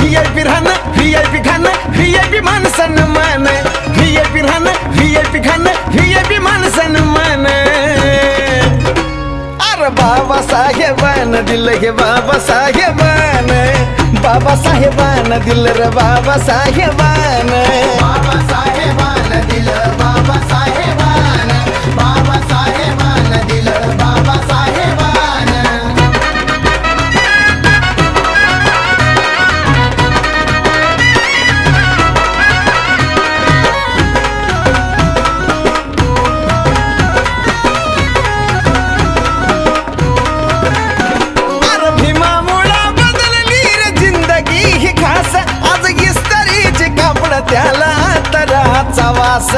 VIP राहणं VIP खाणं VIP मान सन्मान VIP राहणं VIP खाणं VIP मान सन्मान अरे बाबासाहेबानं दिलं हे बाबासाहेबानं बाबासाहेबानं दिलं रे बाबासाहेबानं बाबासाहेबानं दिलं बाबासाहेबानं बाबासाहेबानं दिलं बाबासाहेबानं अरे भीमामुळं बदलली रे जिंदगी ही खास आज इस्त्रीचे कापड त्याला तराचा वास